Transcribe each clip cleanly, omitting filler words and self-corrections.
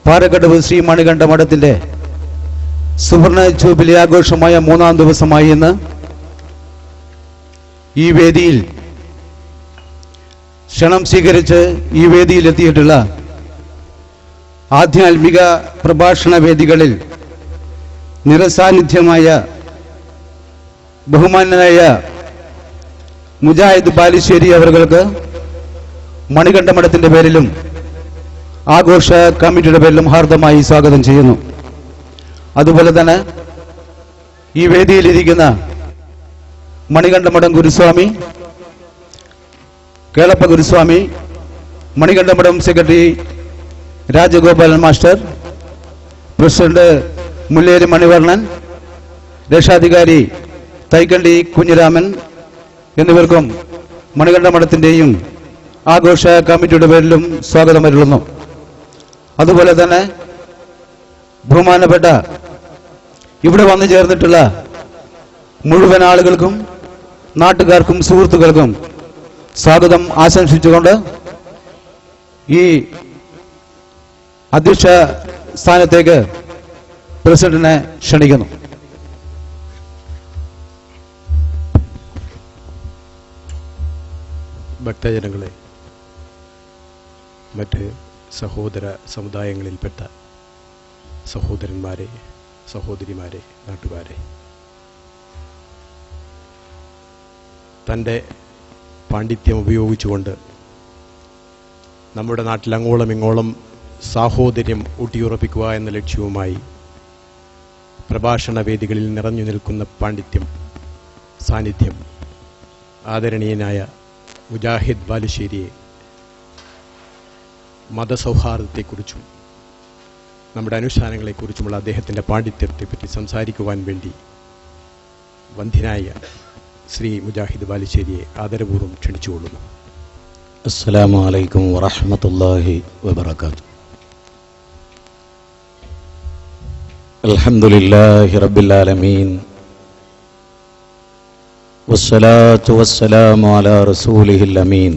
പാറക്കടവ് ശ്രീ മണികണ്ഠ മഠത്തിന്റെ സുവർണ ജൂബിലി ആഘോഷമായ 3-ാം ദിവസമായി ഇന്ന് ഈ വേദിയിൽ ക്ഷണം സ്വീകരിച്ച് ഈ വേദിയിലെത്തിയിട്ടുള്ള ആധ്യാത്മിക പ്രഭാഷണ വേദികളിൽ നിറസാന്നിധ്യമായ ബഹുമാന്യനായ മുജാഹിദ് ബാലുശ്ശേരി അവർക്ക് മണികണ്ഠ മഠത്തിന്റെ പേരിലും ആഘോഷ കമ്മിറ്റിയുടെ പേരിലും ഹാർദമായി സ്വാഗതം ചെയ്യുന്നു. അതുപോലെ തന്നെ ഈ വേദിയിലിരിക്കുന്ന മണികണ്ഠ മഠം ഗുരുസ്വാമി, കേളപ്പ ഗുരുസ്വാമി, മണികണ്ഠ മഠം secretary Rajagopalan master, president Mulleri Manivarnan, രക്ഷാധികാരി തൈക്കണ്ടി കുഞ്ഞിരാമൻ എന്നിവർക്കും മണികണ്ഠ മഠത്തിന്റെയും ആഘോഷ കമ്മിറ്റിയുടെ പേരിലും സ്വാഗതം അരുളുന്നു. അതുപോലെ തന്നെ ബഹുമാനപ്പെട്ട ഇവിടെ വന്നു ചേർന്നിട്ടുള്ള മുഴുവൻ ആളുകൾക്കും നാട്ടുകാർക്കും സുഹൃത്തുക്കൾക്കും സ്വാഗതം ആശംസിച്ചുകൊണ്ട് ഈ അധ്യക്ഷ സ്ഥാനത്തേക്ക് പ്രസിഡന്റിനെ ക്ഷണിക്കുന്നു. ഭക്തജനങ്ങളെ, മറ്റ് സഹോദര സമുദായങ്ങളിൽപ്പെട്ട സഹോദരന്മാരെ, സഹോദരിമാരെ, നാട്ടുകാരെ, തൻ്റെ പാണ്ഡിത്യം ഉപയോഗിച്ചുകൊണ്ട് നമ്മുടെ നാട്ടിൽ അങ്ങോളം ഇങ്ങോളം സാഹോദര്യം ഊട്ടിയുറപ്പിക്കുക എന്ന ലക്ഷ്യവുമായി പ്രഭാഷണ വേദികളിൽ നിറഞ്ഞു നിൽക്കുന്ന പാണ്ഡിത്യം, സാന്നിധ്യം ആദരണീയനായ മുജാഹിദ് ബാലുശ്ശേരിയെ മതസൗഹാർദ്ദത്തെക്കുറിച്ചും നമ്മുടെ അനുഷ്ഠാനങ്ങളെക്കുറിച്ചുമുള്ള അദ്ദേഹത്തിൻ്റെ പാണ്ഡിത്യത്തെപ്പറ്റി സംസാരിക്കുവാൻ വേണ്ടി വന്ധ്യനായ ശ്രീ മുജാഹിദ് ബാലുശ്ശേരിയെ ആദരപൂർവ്വം ക്ഷണിച്ചുകൊള്ളുന്നു. അസ്സലാമു അലൈക്കും വറഹ്മത്തുള്ളാഹി വബറകാതുഹു. അൽഹംദുലില്ലാഹി റബ്ബിൽ ആലമീൻ വസ്സലാത്തു വസ്സലാമു അലാ റസൂലിഹിൽ അമീൻ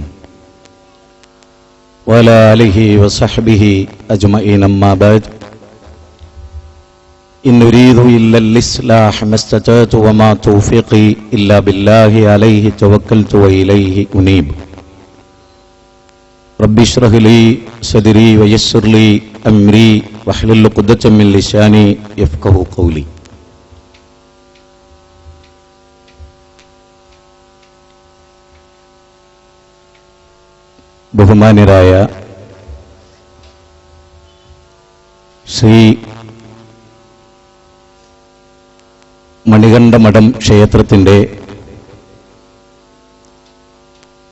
വഅലാ ആലിഹി വസഹ്ബിഹി അജ്മഈൻ. അമ്മാ ബഅദ്. ഇൻ ഉരീദു ഇല്ലൽ ഇസ്ലാഹ മസ്തതഅതു വമാ തൗഫീഖി ഇല്ലാ ബില്ലാഹി അലൈഹി തവക്കൽതു വഇലൈഹി ഉനീബ്. റബ്ബി ഇശ്റഹ് ലീ സദ്രി വയസ്സിർ ലീ അംരി വഹ്ലുൽ ഉഖ്ദതം മിൻ ലിസാനി യഫ്ഖഹു ഖൗലി. ബഹുമാന്യരായ ശ്രീ മണികണ്ഠ മഠം ക്ഷേത്രത്തിൻ്റെ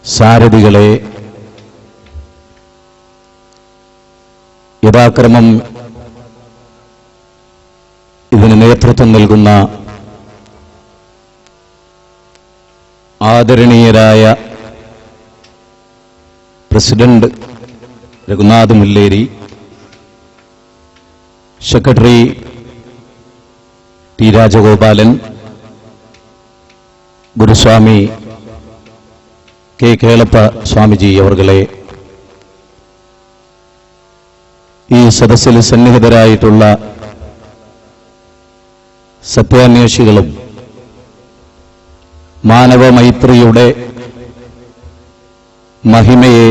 സാരഥികളെ, യഥാക്രമം ഇതിന് നേതൃത്വം നൽകുന്ന ആദരണീയരായ president Raghunath Mulleri, secretary T Rajagopalan, Guruswami K Kelappa Swamiji അവർകളെ, ഈ സദസ്സിൽ സന്നിഹിതരായിട്ടുള്ള സത്യാന്വേഷികളും മാനവമൈത്രിയുടെ മഹിമയെ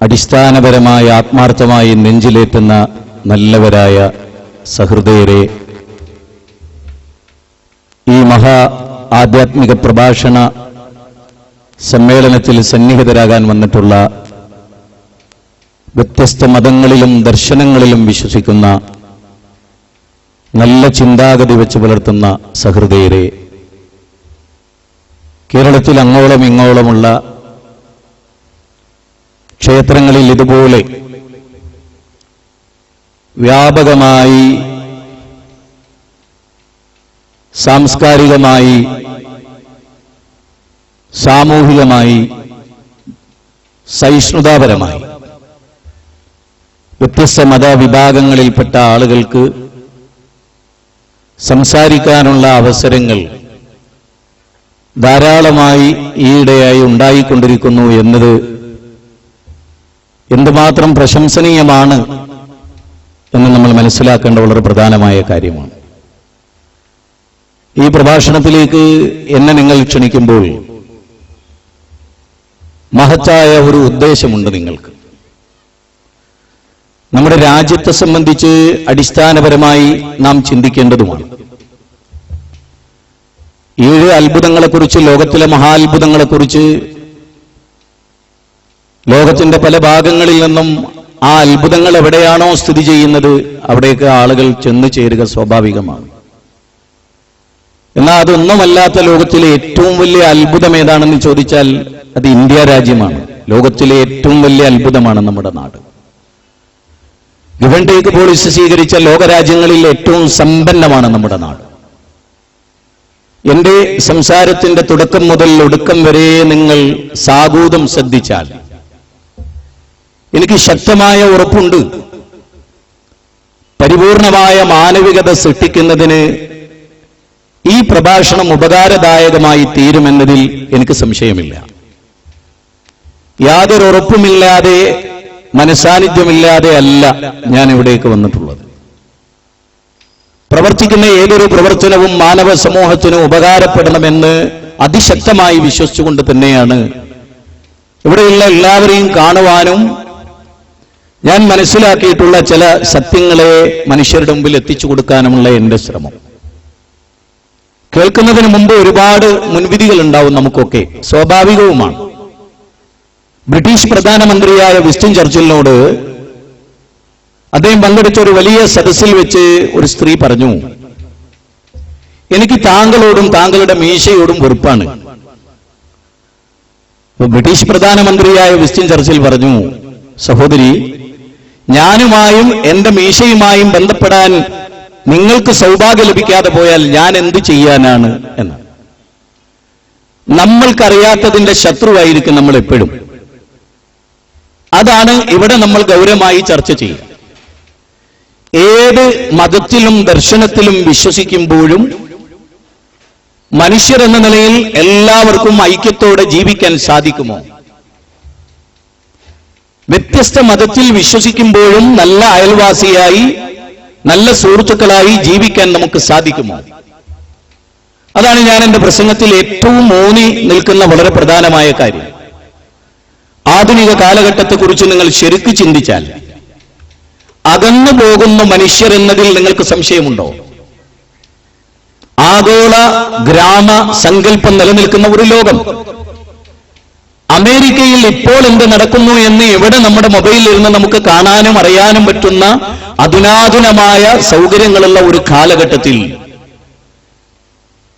അടിസ്ഥാനപരമായ ആത്മാർത്ഥമായി നെഞ്ചിലേറ്റുന്ന നല്ലവരായ സഹൃദയരെ, ഈ മഹാ ആധ്യാത്മിക പ്രഭാഷണ സമ്മേളനത്തിൽ സന്നിഹിതരാകാൻ വന്നിട്ടുള്ള വ്യത്യസ്ത മതങ്ങളിലും ദർശനങ്ങളിലും വിശ്വസിക്കുന്ന നല്ല ചിന്താഗതി വെച്ച് പുലർത്തുന്ന സഹൃദയരെ, കേരളത്തിൽ അങ്ങോളം ഇങ്ങോളമുള്ള ക്ഷേത്രങ്ങളിൽ ഇതുപോലെ വ്യാപകമായി സാംസ്കാരികമായി സാമൂഹികമായി സഹിഷ്ണുതാപരമായി വ്യത്യസ്ത മതവിഭാഗങ്ങളിൽപ്പെട്ട ആളുകൾക്ക് സംസാരിക്കാനുള്ള അവസരങ്ങൾ ധാരാളമായി ഈയിടെയായി ഉണ്ടായിക്കൊണ്ടിരിക്കുന്നു എന്നത് എന്തുമാത്രം പ്രശംസനീയമാണ് എന്ന് നമ്മൾ മനസ്സിലാക്കേണ്ട വളരെ പ്രധാനമായ കാര്യമാണ്. ഈ പ്രഭാഷണത്തിലേക്ക് എന്നെ നിങ്ങൾ ക്ഷണിക്കുമ്പോൾ മഹത്തായ ഒരു ഉദ്ദേശമുണ്ട് നിങ്ങൾക്ക്. നമ്മുടെ രാജ്യത്തെ സംബന്ധിച്ച് അടിസ്ഥാനപരമായി നാം ചിന്തിക്കേണ്ടതുമാണ്. 7 അത്ഭുതങ്ങളെക്കുറിച്ച്, ലോകത്തിലെ മഹാത്ഭുതങ്ങളെക്കുറിച്ച് ലോകത്തിന്റെ പല ഭാഗങ്ങളിൽ നിന്നും ആ അത്ഭുതങ്ങൾ എവിടെയാണോ സ്ഥിതി ചെയ്യുന്നത് അവിടേക്ക് ആളുകൾ ചെന്നു ചേരുക സ്വാഭാവികമാണ്. എന്നാൽ അതൊന്നുമല്ലാത്ത ലോകത്തിലെ ഏറ്റവും വലിയ അത്ഭുതം ഏതാണെന്ന് ചോദിച്ചാൽ അത് ഇന്ത്യ രാജ്യമാണ്. ലോകത്തിലെ ഏറ്റവും വലിയ അത്ഭുതമാണ് നമ്മുടെ നാട്. ഗിവ് ആൻഡ് ടേക്ക് പോളിസി സ്വീകരിച്ച ലോകരാജ്യങ്ങളിൽ ഏറ്റവും സമ്പന്നമാണ് നമ്മുടെ നാട്. എന്റെ സംസാരത്തിന്റെ തുടക്കം മുതൽ ഒടുക്കം വരെ നിങ്ങൾ സാഗൂതം ശ്രദ്ധിച്ചാൽ എനിക്ക് ശക്തമായ ഉറപ്പുണ്ട്, പരിപൂർണമായ മാനവികത സൃഷ്ടിക്കുന്നതിന് ഈ പ്രഭാഷണം ഉപകാരദായകമായി തീരുമെന്നതിൽ എനിക്ക് സംശയമില്ല. യാതൊരു ഉറപ്പുമില്ലാതെ, മനസാന്നിധ്യമില്ലാതെ അല്ല ഞാൻ ഇവിടേക്ക് വന്നിട്ടുള്ളത്. പ്രവർത്തിക്കുന്ന ഏതൊരു പ്രവർത്തനവും മാനവ സമൂഹത്തിന് ഉപകാരപ്പെടണമെന്ന് അതിശക്തമായി വിശ്വസിച്ചുകൊണ്ട് തന്നെയാണ് ഇവിടെയുള്ള എല്ലാവരെയും കാണുവാനും ഞാൻ മനസ്സിലാക്കിയിട്ടുള്ള ചില സത്യങ്ങളെ മനുഷ്യരുടെ മുമ്പിൽ എത്തിച്ചു കൊടുക്കാനുമുള്ള എന്റെ ശ്രമം. കേൾക്കുന്നതിന് മുമ്പ് ഒരുപാട് മുൻവിധികൾ ഉണ്ടാവും നമുക്കൊക്കെ, സ്വാഭാവികവുമാണ്. ബ്രിട്ടീഷ് പ്രധാനമന്ത്രിയായ വിൻസ്റ്റൺ ചർച്ചിലിനോട് അദ്ദേഹം പങ്കെടുത്ത ഒരു വലിയ സദസ്സിൽ വെച്ച് ഒരു സ്ത്രീ പറഞ്ഞു, എനിക്ക് താങ്കളോടും താങ്കളുടെ മീശയോടും വെറുപ്പാണ്. ബ്രിട്ടീഷ് പ്രധാനമന്ത്രിയായ വിൻസ്റ്റൺ ചർച്ചിൽ പറഞ്ഞു, സഹോദരി, ഞാനുമായും എന്റെ മീശയുമായും ബന്ധപ്പെടാൻ നിങ്ങൾക്ക് സൗഭാഗ്യം ലഭിക്കാതെ പോയാൽ ഞാൻ എന്ത് ചെയ്യാനാണ് എന്ന്. നമ്മൾക്കറിയാത്തതിന്റെ ശത്രുവായിരിക്കും നമ്മൾ എപ്പോഴും. അതാണ് ഇവിടെ നമ്മൾ ഗൗരവമായി ചർച്ച ചെയ്യുക. ഏത് മതത്തിലും ദർശനത്തിലും വിശ്വസിക്കുമ്പോഴും മനുഷ്യരെന്ന നിലയിൽ എല്ലാവർക്കും ഐക്യത്തോടെ ജീവിക്കാൻ സാധിക്കുമോ? വ്യത്യസ്ത മതത്തിൽ വിശ്വസിക്കുമ്പോഴും നല്ല അയൽവാസിയായി, നല്ല സുഹൃത്തുക്കളായി ജീവിക്കാൻ നമുക്ക് സാധിക്കുമോ? അതാണ് ഞാൻ എന്റെ പ്രസംഗത്തിൽ ഏറ്റവും ഊന്നി നിൽക്കുന്ന വളരെ പ്രധാനമായ കാര്യം. ആധുനിക കാലഘട്ടത്തെക്കുറിച്ച് നിങ്ങൾ ശരിക്ക് ചിന്തിച്ചാൽ അകന്നു പോകുന്ന മനുഷ്യർ എന്നതിൽ നിങ്ങൾക്ക് സംശയമുണ്ടോ? ആഗോള ഗ്രാമ സങ്കല്പം നിലനിൽക്കുന്ന ഒരു ലോകം. അമേരിക്കയിൽ ഇപ്പോൾ എന്ത് നടക്കുന്നു എന്ന് ഇവിടെ നമ്മുടെ മൊബൈലിൽ ഇരുന്ന് നമുക്ക് കാണാനും അറിയാനും പറ്റുന്ന അധുനാധുനമായ സൗകര്യങ്ങളുള്ള ഒരു കാലഘട്ടത്തിൽ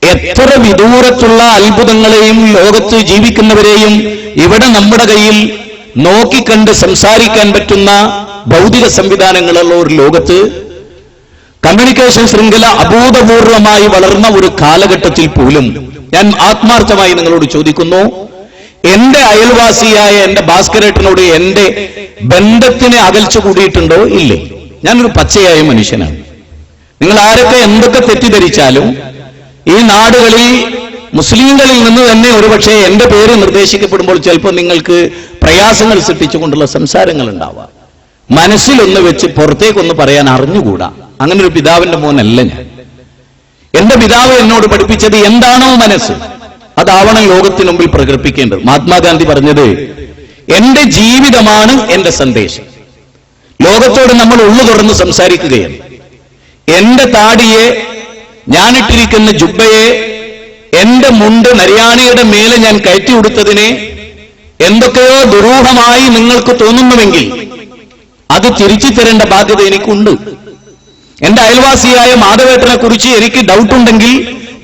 എത്ര വിദൂരത്തുള്ള അത്ഭുതങ്ങളെയും ലോകത്ത് ജീവിക്കുന്നവരെയും ഇവിടെ നമ്മുടെ കയ്യിൽ നോക്കിക്കണ്ട് സംസാരിക്കാൻ പറ്റുന്ന ഭൗതിക സംവിധാനങ്ങളുള്ള ഒരു ലോകത്ത്, കമ്മ്യൂണിക്കേഷൻ ശൃംഖല അഭൂതപൂർവമായി വളർന്ന ഒരു കാലഘട്ടത്തിൽ പോലും ഞാൻ ആത്മാർത്ഥമായി നിങ്ങളോട് ചോദിക്കുന്നു, എന്റെ അയൽവാസിയായ എന്റെ ഭാസ്കരേട്ടനോട് എന്റെ ബന്ധത്തിന് അകൽച്ച കൂടിയിട്ടുണ്ടോ? ഇല്ലേ. ഞാനൊരു പച്ചയായ മനുഷ്യനാണ്. നിങ്ങൾ ആരൊക്കെ എന്തൊക്കെ തെറ്റിദ്ധരിച്ചാലും ഈ നാടുകളിൽ മുസ്ലിങ്ങളിൽ നിന്ന് തന്നെ ഒരുപക്ഷെ എന്റെ പേര് നിർദ്ദേശിക്കപ്പെടുമ്പോൾ ചിലപ്പോൾ നിങ്ങൾക്ക് പ്രയാസങ്ങൾ സൃഷ്ടിച്ചുകൊണ്ടുള്ള സംസാരങ്ങൾ ഉണ്ടാവാം. മനസ്സിലൊന്ന് വെച്ച് പുറത്തേക്കൊന്ന് പറയാൻ അറിഞ്ഞുകൂടാ. അങ്ങനെ ഒരു പിതാവിന്റെ മോനല്ല ഞാൻ. എന്റെ പിതാവ് എന്നോട് പഠിപ്പിച്ചത് എന്താണോ മനസ്സ് അതാവണം ലോകത്തിന് മുമ്പിൽ പ്രകടിപ്പിക്കേണ്ടത്. മഹാത്മാഗാന്ധി പറഞ്ഞത്, എന്റെ ജീവിതമാണ് എന്റെ സന്ദേശം. ലോകത്തോട് നമ്മൾ ഉള്ളു തുറന്ന് സംസാരിക്കുകയാണ്. എന്റെ താടിയെ, ഞാനിട്ടിരിക്കുന്ന ജുബ്ബയെ, എന്റെ മുണ്ട് നരിയാണിയുടെ മേലെ ഞാൻ കയറ്റി കൊടുത്തതിനെ എന്തൊക്കെയോ ദുരൂഹമായി നിങ്ങൾക്ക് തോന്നുന്നുവെങ്കിൽ അത് തിരിച്ചു തരേണ്ട ബാധ്യത എനിക്കുണ്ട്. എന്റെ അയൽവാസിയായ മാധവേട്ടനെ കുറിച്ച് എനിക്ക് ഡൗട്ടുണ്ടെങ്കിൽ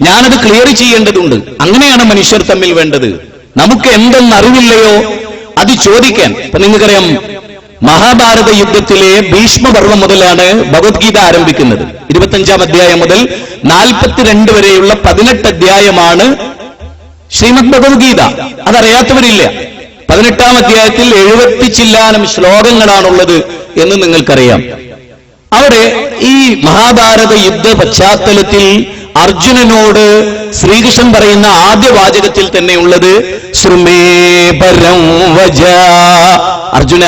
ഞാനത് ക്ലിയർ ചെയ്യേണ്ടതുണ്ട്. അങ്ങനെയാണ് മനുഷ്യർ തമ്മിൽ വേണ്ടത്. നമുക്ക് എന്തെന്നറിവില്ലയോ അത് ചോദിക്കാൻ. ഇപ്പൊ നിങ്ങൾക്കറിയാം, മഹാഭാരത യുദ്ധത്തിലെ ഭീഷ്മപർവം മുതലാണ് ഭഗവത്ഗീത ആരംഭിക്കുന്നത്. 25-ാം അധ്യായം മുതൽ 42 വരെയുള്ള 18 അധ്യായമാണ് ശ്രീമദ് ഭഗവത്ഗീത. അതറിയാത്തവരില്ല. 18-ാം അധ്യായത്തിൽ 70 ചില്ലാനം ശ്ലോകങ്ങളാണുള്ളത് എന്ന് നിങ്ങൾക്കറിയാം. അവിടെ ഈ മഹാഭാരത യുദ്ധ പശ്ചാത്തലത്തിൽ അർജുനനോട് ശ്രീകൃഷ്ണൻ പറയുന്ന ആദ്യ വാചകത്തിൽ തന്നെ ഉള്ളത്, ശ്രുമേ പരം വജ, അർജുന,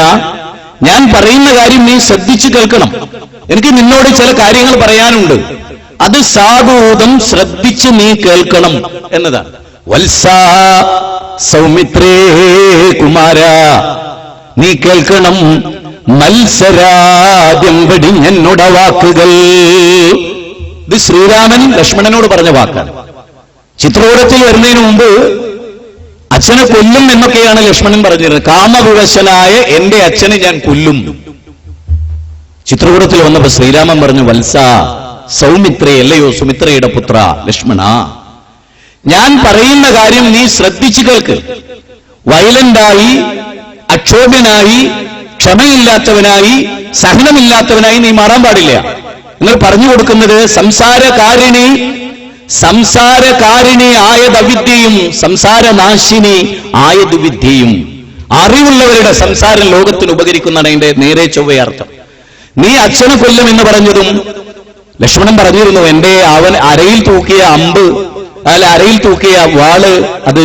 ഞാൻ പറയുന്ന കാര്യം നീ ശ്രദ്ധിച്ചു കേൾക്കണം. എനിക്ക് നിന്നോട് ചില കാര്യങ്ങൾ പറയാനുണ്ട്. അത് സാധൂതം ശ്രദ്ധിച്ച് നീ കേൾക്കണം എന്നതാണ്. വത്സാ സൗമിത്രേ കുമാര, നീ കേൾക്കണം മത്സരാദ്യം വെടിഞ്ഞെന്നുട വാക്കുകൾ. ഇത് ശ്രീരാമൻ ലക്ഷ്മണനോട് പറഞ്ഞ വാക്കാണ്. ചിത്രകൂടത്തിൽ വരുന്നതിന് മുമ്പ് അച്ഛനെ കൊല്ലും എന്നൊക്കെയാണ് ലക്ഷ്മണൻ പറഞ്ഞിരുന്നത്. കാമവിവശനായ എന്റെ അച്ഛനെ ഞാൻ കൊല്ലും. ചിത്രകൂടത്തിൽ വന്നപ്പോ ശ്രീരാമൻ പറഞ്ഞു, വത്സ സൗമിത്രേ, അല്ലയോ സുമിത്രയുടെ പുത്ര ലക്ഷ്മണ, ഞാൻ പറയുന്ന കാര്യം നീ ശ്രദ്ധിച്ചു കേൾക്ക്. വയലന്റായി, അക്ഷോഭ്യനായി, ക്ഷമയില്ലാത്തവനായി, സഹനമില്ലാത്തവനായി നീ മാറാൻ പാടില്ല. നിങ്ങൾ പറഞ്ഞു കൊടുക്കുന്നത് സംസാരകാരിണി ആയതവിദ്യയും സംസാരനാശിനി ആയതുവിദ്യയും. അറിവുള്ളവരുടെ സംസാരം ലോകത്തിന് ഉപകരിക്കുന്നതാണ് അതിന്റെ നേരെ ചൊവ്വ അർത്ഥം. നീ അച്ഛനെ കൊല്ലും എന്ന് പറഞ്ഞതും ലക്ഷ്മണൻ പറഞ്ഞിരുന്നു, എന്റെ അവൻ അരയിൽ തൂക്കിയ അമ്പ്, അരയിൽ തൂക്കിയ വാള്, അത്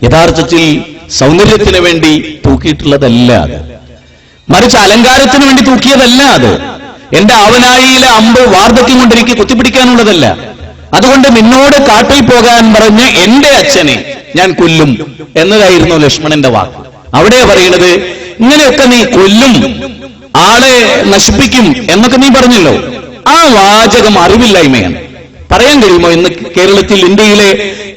യഥാർത്ഥത്തിൽ സൗന്ദര്യത്തിന് വേണ്ടി തൂക്കിയിട്ടുള്ളതല്ല. അത് മറിച്ച് അലങ്കാരത്തിന് വേണ്ടി തൂക്കിയതല്ല. അത് എന്റെ ആവനാഴിയിലെ അമ്പ് വാർദ്ധക്യം കൊണ്ട് എനിക്ക് കുത്തിപ്പിടിക്കാനുള്ളതല്ല. അതുകൊണ്ട് നിന്നോട് കാട്ടിൽ പോകാൻ പറഞ്ഞ് എന്റെ അച്ഛനെ ഞാൻ കൊല്ലും എന്നതായിരുന്നു ലക്ഷ്മണന്റെ വാക്ക്. അവിടെ പറയുന്നത്, ഇങ്ങനെയൊക്കെ നീ കൊല്ലും, ആളെ നശിപ്പിക്കും എന്നൊക്കെ നീ പറഞ്ഞല്ലോ. ആ വാചകം അറിവില്ലായ്മയാണ്. പറയാൻ കഴിയുമോ ഇന്ന് കേരളത്തിൽ, ഇന്ത്യയിലെ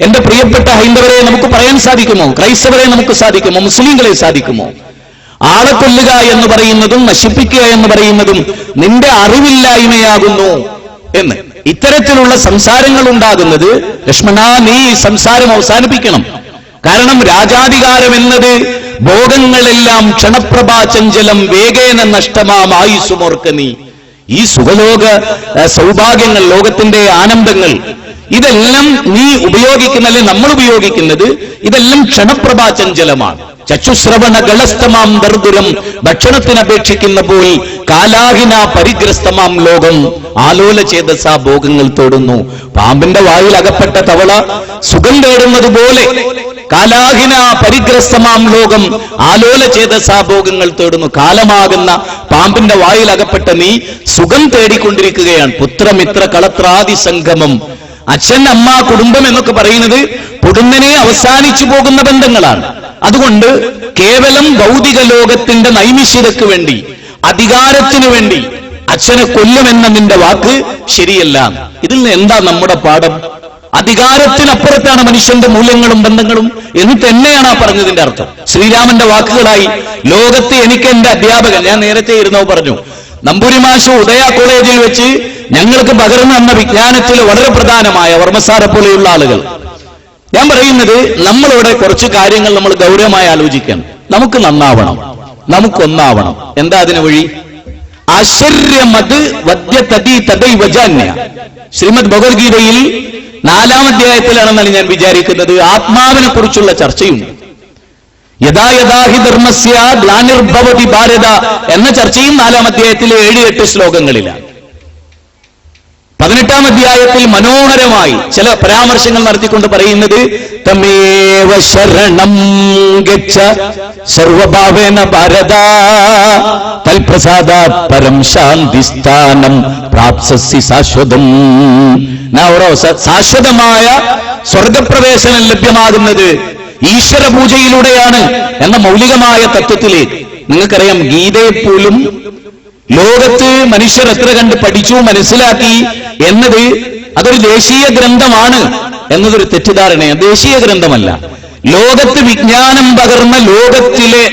എന്റെ പ്രിയപ്പെട്ട ഹൈന്ദവരെ നമുക്ക് പറയാൻ സാധിക്കുമോ? ക്രൈസ്തവരെ നമുക്ക് സാധിക്കുമോ? മുസ്ലിങ്ങളെ സാധിക്കുമോ? ആളെ കൊല്ലുക എന്ന് പറയുന്നതും നശിപ്പിക്കുക എന്ന് പറയുന്നതും നിന്റെ അറിവില്ലായ്മയാകുന്നു എന്ന്. ഇത്തരത്തിലുള്ള സംസാരങ്ങൾ ഉണ്ടാകുന്നത്, ലക്ഷ്മണ നീ സംസാരം അവസാനിപ്പിക്കണം. കാരണം രാജാധികാരം എന്നത് ഭോഗങ്ങളെല്ലാം ക്ഷണപ്രഭാചഞ്ചലം വേഗേന നഷ്ടമാം ആയുസ്സുമോർക്ക നീ. ഈ സുഖലോക സൗഭാഗ്യങ്ങൾ, ലോകത്തിന്റെ ആനന്ദങ്ങൾ, ഇതെല്ലാം നീ ഉപയോഗിക്കുന്ന, നമ്മൾ ഉപയോഗിക്കുന്നത് ഇതെല്ലാം ക്ഷണപ്രഭാചഞ്ചലമാണ്. ചക്ഷുശ്രവണ ഗളസ്തമാം ദർദുരം, ഭക്ഷണത്തിനപേക്ഷിക്കുന്ന പോൽ കാലാഹിന പരിഗ്രസ്തമാം ലോകം, ആലോല ചേതസാ ഭോഗങ്ങൾ തേടുന്നു. പാമ്പിന്റെ വായിൽ അകപ്പെട്ട തവള സുഖം തേടുന്നത് പോലെ കാലാഹിന പരിഗ്രസ്തമാം ലോകം, ആലോല ചേതസാ ഭോഗങ്ങൾ തേടുന്നു. കാലമാകുന്ന പാമ്പിന്റെ വായിൽ അകപ്പെട്ട നീ സുഖം തേടിക്കൊണ്ടിരിക്കുകയാണ്. പുത്രമിത്ര കളത്രാദി സംഗമം, അച്ഛൻ അമ്മ കുടുംബം എന്നൊക്കെ പറയുന്നത് പൊടുന്നനെ അവസാനിച്ചു പോകുന്ന ബന്ധങ്ങളാണ്. അതുകൊണ്ട് കേവലം ഭൗതിക ലോകത്തിന്റെ നൈമിഷികക്ക് വേണ്ടി, അധികാരത്തിനു വേണ്ടി അച്ഛനെ കൊല്ലുമെന്ന നിന്റെ വാക്ക് ശരിയല്ല. ഇതിൽ നിന്ന് എന്താ നമ്മുടെ പാഠം? അധികാരത്തിനപ്പുറത്താണ് മനുഷ്യന്റെ മൂല്യങ്ങളും ബന്ധങ്ങളും എന്ന് തന്നെയാണ് ആ പറഞ്ഞതിന്റെ അർത്ഥം. ശ്രീരാമന്റെ വാക്കുകളായി ലോകത്ത് എനിക്ക് എന്റെ അധ്യാപകൻ, ഞാൻ നേരത്തെ ഇരുന്നോ പറഞ്ഞു, നമ്പൂരിമാഷ് ഉദയ കോളേജിൽ വെച്ച് ഞങ്ങൾക്ക് പകർന്നു തന്ന വിജ്ഞാനത്തിൽ വളരെ പ്രധാനമായ വർമ്മസാറെ പോലെയുള്ള ആളുകൾ. ഞാൻ പറയുന്നത്, നമ്മളിവിടെ കുറച്ച് കാര്യങ്ങൾ നമ്മൾ ഗൗരവമായി ആലോചിക്കണം. നമുക്ക് നന്നാവണം, നമുക്കൊന്നാവണം. എന്താ അതിന് വഴി? ആശ്ചര്യമത് വദ്യതതി തദൈവജാന്യ. ശ്രീമദ് ഭഗവത്ഗീതയിൽ 4-ാം അധ്യായത്തിലാണെന്നാണ് ഞാൻ വിചാരിക്കുന്നത്, ആത്മാവിനെ കുറിച്ചുള്ള ചർച്ചയുണ്ട്. യഥാ യഥാ ഹി ധർമ്മസ്യ ഗ്ലാനിർഭവതി ഭാരത എന്ന ചർച്ചയും 4-ാം അധ്യായത്തിലെ 7-8 ശ്ലോകങ്ങളിലാണ്. 18-ാം അധ്യായത്തിൽ മനോഹരമായി ചില പരാമർശങ്ങൾ നടത്തിക്കൊണ്ട് പറയുന്നത്, തമേവ ശരണം ഗച്ഛ സർവഭാവേന ഭാരത തൽപ്രസാദാത് പരം ശാന്തിസ്ഥാനം പ്രാപ്സ്യസി ശാശ്വതം. ശാശ്വതമായ സ്വർഗപ്രവേശനം ലഭ്യമാകുന്നത് ഈശ്വര പൂജയിലൂടെയാണ് എന്ന മൗലികമായ തത്വത്തിലേക്ക്. നിങ്ങൾക്കറിയാം, ഗീതയെപ്പോലും ലോകത്ത് മനുഷ്യർ എത്ര കണ്ട് പഠിച്ചു മനസ്സിലാക്കി എന്നത് അതൊരു ദേശീയ ഗ്രന്ഥമാണ് എന്നതൊരു തെറ്റിദ്ധാരണയാണ്. ദേശീയ ഗ്രന്ഥമല്ല. ലോകത്ത് വിജ്ഞാനം പകർന്ന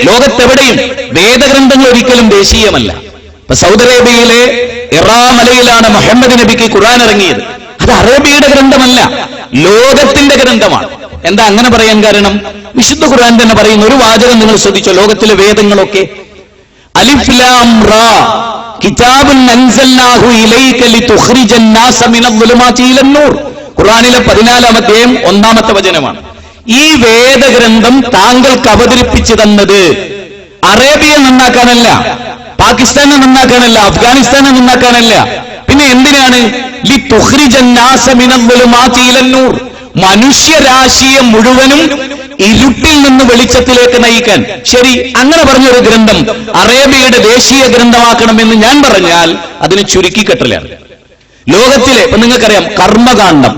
ലോകത്തെവിടെയും വേദഗ്രന്ഥങ്ങൾ ഒരിക്കലും ദേശീയമല്ല. ഇപ്പൊ സൗദി അറേബ്യയിലെ ഇറാ മലയിലാണ് മുഹമ്മദ് നബിക്ക് ഖുർആൻ ഇറങ്ങിയത്. അത് അറബിയുടെ ഗ്രന്ഥമല്ല, ലോകത്തിന്റെ ഗ്രന്ഥമാണ്. എന്താ അങ്ങനെ പറയാൻ കാരണം? വിശുദ്ധ ഖുർആൻ തന്നെ പറയുന്ന ഒരു വാചകം നിങ്ങൾ ശ്രദ്ധിച്ചോ. ലോകത്തിലെ വേദങ്ങളൊക്കെ അലിഫ് ലാം റാ കിതാബുൻ അൻസൽനാഹു ഇലൈക ലിതുഖ്രിജൻ നാസ മിനദ്ദുലുമാതി ഇലന്നൂർ. ഖുർആനിലെ 14-ാം അധ്യായം 1-ാമത്തെ വചനമാണ്. ഈ വേദഗ്രന്ഥം താങ്കൾക്ക് അവതരിപ്പിച്ചു തന്നത് അറേബ്യയെ നന്നാക്കാനല്ല, പാകിസ്ഥാനെ നന്നാക്കാനല്ല, അഫ്ഗാനിസ്ഥാനെ നന്നാക്കാനല്ല. പിന്നെ എന്തിനാണ്? ലിതുഖ്രിജൻ നാസ മിനദ്ദുലുമാതി ഇലന്നൂർ. മനുഷ്യരാശിയെ മുഴുവനും ഇരുട്ടിൽ നിന്ന് വെളിച്ചത്തിലേക്ക് നയിക്കാൻ. ശരി, അങ്ങനെ പറഞ്ഞൊരു ഗ്രന്ഥം അറേബ്യയുടെ ദേശീയ ഗ്രന്ഥമാക്കണമെന്ന് ഞാൻ പറഞ്ഞാൽ അതിന് ചുരുക്കിക്കെട്ടലാണ്. ലോകത്തിലെ ഇപ്പൊ നിങ്ങൾക്കറിയാം, കർമ്മകാന്ഡം,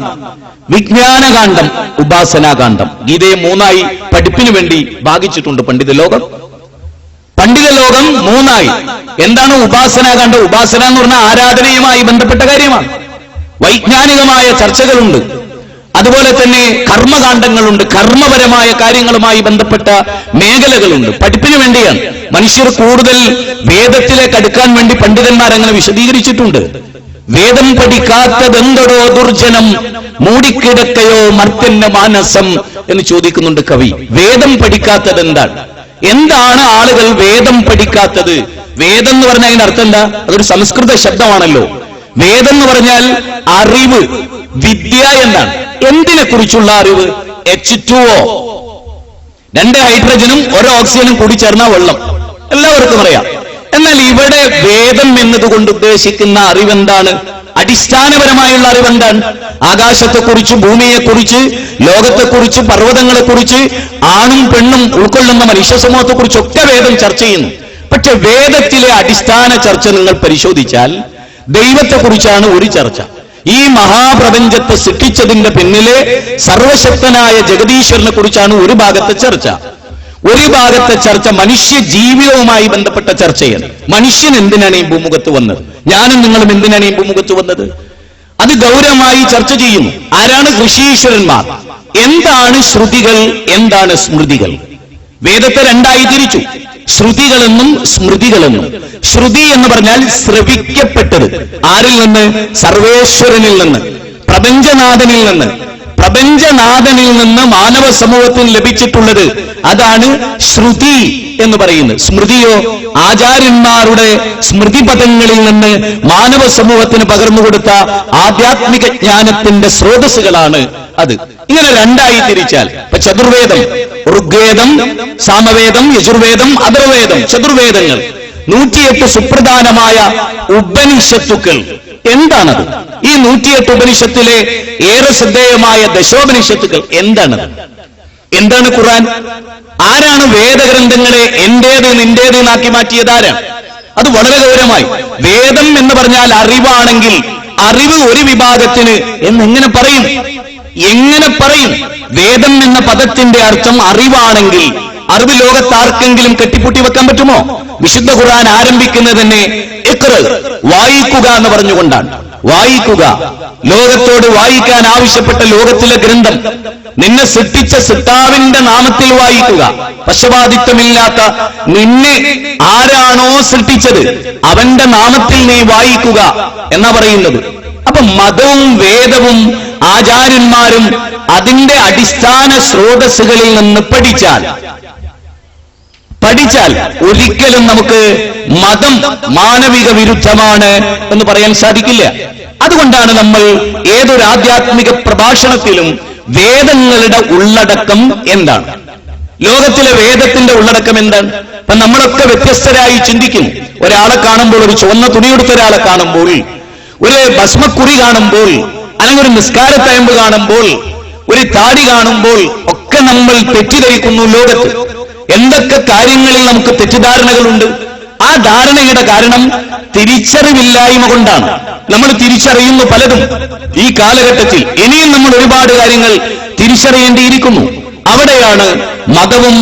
വിജ്ഞാനകാന്ഡം, ഉപാസനാകാന്ഡം, ഗീതയെ മൂന്നായി പഠിപ്പിനു വേണ്ടി ഭാഗിച്ചിട്ടുണ്ട് പണ്ഡിത ലോകം. പണ്ഡിത ലോകം മൂന്നായി. എന്താണ് ഉപാസനാകാന്ഡം? ഉപാസന എന്ന് പറഞ്ഞാൽ ആരാധനയുമായി ബന്ധപ്പെട്ട കാര്യമാണ്. വൈജ്ഞാനികമായ ചർച്ചകളുണ്ട്, അതുപോലെ തന്നെ കർമ്മകാന്ഡങ്ങളുണ്ട്, കർമ്മപരമായ കാര്യങ്ങളുമായി ബന്ധപ്പെട്ട മേഖലകളുണ്ട്. പഠിപ്പിന് വേണ്ടിയാണ്. മനുഷ്യർ കൂടുതൽ വേദത്തിലേക്ക് അടുക്കാൻ വേണ്ടി പണ്ഡിതന്മാർ അങ്ങനെ വിശദീകരിച്ചിട്ടുണ്ട്. വേദം പഠിക്കാത്തതെന്തടോ ദുർജനം, മൂടിക്കിടക്കയോ മർത്യന്റെ മാനസം എന്ന് ചോദിക്കുന്നുണ്ട് കവി. വേദം പഠിക്കാത്തത് എന്താണ്? എന്താണ് ആളുകൾ വേദം പഠിക്കാത്തത്? വേദം എന്ന് പറഞ്ഞാൽ അതിന്റെ അർത്ഥം എന്താ? അതൊരു സംസ്കൃത ശബ്ദമാണല്ലോ. വേദം എന്ന് പറഞ്ഞാൽ അറിവ്, വിദ്യ എന്നാണ്. എന്തിനെ കുറിച്ചുള്ള അറിവ്? H2O, 2 ഹൈഡ്രജനും 1 ഓക്സിജനും കൂടി ചേർന്ന വെള്ളം, എല്ലാവർക്കും അറിയാം. എന്നാൽ ഇവിടെ വേദം എന്നതുകൊണ്ട് ഉദ്ദേശിക്കുന്ന അറിവെന്താണ്? അടിസ്ഥാനപരമായുള്ള അറിവെന്താണ്? ആകാശത്തെക്കുറിച്ച്, ഭൂമിയെക്കുറിച്ച്, ലോകത്തെക്കുറിച്ച്, പർവ്വതങ്ങളെക്കുറിച്ച്, ആണും പെണ്ണും ഉൾക്കൊള്ളുന്ന മനുഷ്യ സമൂഹത്തെക്കുറിച്ചൊക്കെ വേദം ചർച്ച ചെയ്യുന്നു. പക്ഷെ വേദത്തിലെ അടിസ്ഥാന ചർച്ച നിങ്ങൾ പരിശോധിച്ചാൽ ദൈവത്തെക്കുറിച്ചാണ് ഒരു ചർച്ച. ഈ മഹാപ്രപഞ്ചത്തെ സൃഷ്ടിച്ചതിന്റെ പിന്നിലെ സർവശക്തനായ ജഗദീശ്വരനെ കുറിച്ചാണ് ഒരു ഭാഗത്തെ ചർച്ച. ഒരു ഭാഗത്തെ ചർച്ച മനുഷ്യ ജീവിതവുമായി ബന്ധപ്പെട്ട ചർച്ചയാണ്. മനുഷ്യൻ എന്തിനാണ് ഈ ഭൂമുഖത്ത് വന്നത്? ഞാനും നിങ്ങളും എന്തിനാണ് ഈ ഭൂമുഖത്ത് വന്നത്? അത് ഗൗരവമായി ചർച്ച ചെയ്യുന്നു. ആരാണ്? ഋഷീശ്വരന്മാർ. എന്താണ് ശ്രുതികൾ, എന്താണ് സ്മൃതികൾ? വേദത്തെ രണ്ടായി തിരിച്ചു, ശ്രുതികളെന്നും സ്മൃതികളെന്നും. ശ്രുതി എന്ന് പറഞ്ഞാൽ ശ്രവിക്കപ്പെട്ടത്. ആരിൽ നിന്ന്? സർവേശ്വരനിൽ നിന്ന്, പ്രപഞ്ചനാഥനിൽ നിന്ന്. പ്രപഞ്ചനാഥനിൽ നിന്ന് മാനവ സമൂഹത്തിന് ലഭിച്ചിട്ടുള്ളത്, അതാണ് ശ്രുതി എന്ന് പറയുന്നത്. സ്മൃതിയോ? ആചാര്യന്മാരുടെ സ്മൃതിപദങ്ങളിൽ നിന്ന് മാനവ സമൂഹത്തിന് പകർന്നുകൊടുത്ത ആധ്യാത്മിക ജ്ഞാനത്തിന്റെ സ്രോതസ്സുകളാണ് അത്. ഇങ്ങനെ രണ്ടായി തിരിച്ചാൽ ഇപ്പൊ ചതുർവേദം, ഋഗ്വേദം, സാമവേദം, യജുർവേദം, അഥർവേദം, ചതുർവേദങ്ങൾ, 108 സുപ്രധാനമായ ഉപനിഷത്തുക്കൾ. എന്താണത്? ഈ 108 ഉപനിഷത്തിലെ ഏറെ ശ്രദ്ധേയമായ ദശോപനിഷത്തുക്കൾ എന്താണത്? എന്താണ് ഖുർആൻ? ആരാണ് വേദഗ്രന്ഥങ്ങളെ എന്റേത് നിന്റേത് എന്നാക്കി മാറ്റിയത്? ആരാണ്? അത് വളരെ ഗൗരവമായി. വേദം എന്ന് പറഞ്ഞാൽ അറിവാണെങ്കിൽ അറിവ് ഒരു വിഭാഗത്തിന് എന്നെങ്ങനെ പറയും? എങ്ങനെ പറയും? വേദം എന്ന പദത്തിന്റെ അർത്ഥം അറിവാണെങ്കിൽ അറിവ് ലോകത്താർക്കെങ്കിലും കെട്ടിപ്പൂട്ടി വെക്കാൻ പറ്റുമോ? വിശുദ്ധ ഖുർആൻ ആരംഭിക്കുന്നത് തന്നെ ഇഖ്റ, വായിക്കുക എന്ന് പറഞ്ഞുകൊണ്ടാണ്. വായിക്കുക, ലോകത്തോട് വായിക്കാൻ ആവശ്യപ്പെട്ട ലോകത്തിലെ ഗ്രന്ഥം നിന്നെ സൃഷ്ടിച്ച സൃഷ്ടാവിന്റെ നാമത്തിൽ വായിക്കുക. പക്ഷപാതിത്വമില്ലാത്ത നിന്നെ ആരാണോ സൃഷ്ടിച്ചത് അവന്റെ നാമത്തിൽ നീ വായിക്കുക എന്നാ പറയുന്നത്. അപ്പൊ മതവും വേദവും ആചാര്യന്മാരും അതിന്റെ അടിസ്ഥാന സ്രോതസ്സുകളിൽ നിന്ന് പഠിച്ചാൽ ഒരിക്കലും നമുക്ക് മതം മാനവിക വിരുദ്ധമാണ് എന്ന് പറയാൻ സാധിക്കില്ല. അതുകൊണ്ടാണ് നമ്മൾ ഏതൊരു ആധ്യാത്മിക പ്രഭാഷണത്തിലും വേദങ്ങളുടെ ഉള്ളടക്കം എന്താണ്, ലോകത്തിലെ വേദത്തിന്റെ ഉള്ളടക്കം എന്താണ്? അപ്പൊ നമ്മളൊക്കെ വ്യത്യസ്തരായി ചിന്തിക്കും. ഒരാളെ കാണുമ്പോൾ, ഒരു ചുവന്ന തുണിയെടുത്ത ഒരാളെ കാണുമ്പോൾ, ഒരു ഭസ്മക്കുറി കാണുമ്പോൾ, അല്ലെങ്കിൽ ഒരു നിസ്കാരത്തയമ്പ് കാണുമ്പോൾ, ഒരു താടി കാണുമ്പോൾ ഒക്കെ നമ്മൾ തെറ്റിദ്ധരിക്കുന്നു. ലോകത്ത് എന്തൊക്കെ കാര്യങ്ങളിൽ നമുക്ക് തെറ്റിദ്ധാരണകളുണ്ട്. ആ ധാരണയുടെ കാരണം തിരിച്ചറിവില്ലായ്മ കൊണ്ടാണ്. നമ്മൾ തിരിച്ചറിയുന്നു പലതും ഈ കാലഘട്ടത്തിൽ. ഇനിയും നമ്മൾ ഒരുപാട് കാര്യങ്ങൾ തിരിച്ചറിയേണ്ടിയിരിക്കുന്നു. അവിടെയാണ് മതവും.